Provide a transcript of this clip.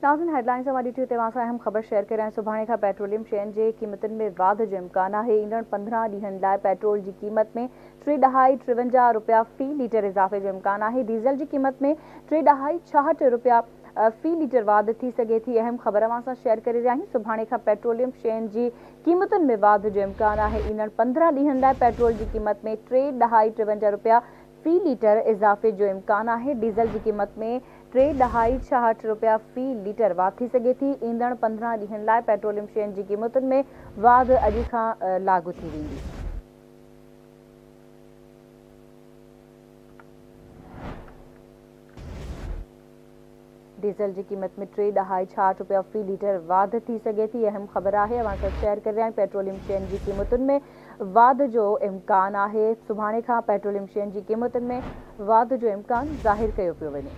नाज़रीन हेडलाइन्स वारी थी तव्हां अहम ख़बर शेयर करें। सुभाणे खां पेट्रोलियम शयुनि जे क़ीमतुनि में वाध जो इम्कान है। ईंदड़ 15 ॾींहनि लाइ पेट्रोल की क़ीमत में 3.53 रुपया फ़ी लीटर इज़ाफ़े जो इम्कान है। डीज़ल की क़ीमत में 3.66 रुपया फ़ी लीटर वाध थी सके थी। अहम ख़बर असां शेयर करे रहिया आहियूं। सुभाणे खां पेट्रोलियम शयुनि जी क़ीमतुनि में वाध जो इम्कान है। ईंदड़ 15 ॾींहनि लाइ पेट्रोल की क़ीमत में 3.53 रुपया फ़ी लीटर इज़ाफ़े जो इम्कान है। डीज़ल की क़ीमत में 3.66 रुपया फ़ी लीटर वाध थी सके थी। ईंदड़ 15 ॾींहनि लाइ पेट्रोलियम शयुनि जी क़ीमतुनि में वाध अॼु खां लागू थी वेंदी। डीज़ल की कीमत में 3.66 रुपया फ़ी लीटर वाध थी सके थी। अहम ख़बर है अवां सां शेयर कर रहे हैं। पेट्रोलियम शयुनि जी क़ीमतुनि में वाध जो इम्कान है। सुभाणे खां पेट्रोलियम शयुनि जी क़ीमतुनि में वाध जो इम्कान ज़ाहिर कयो पियो वञे।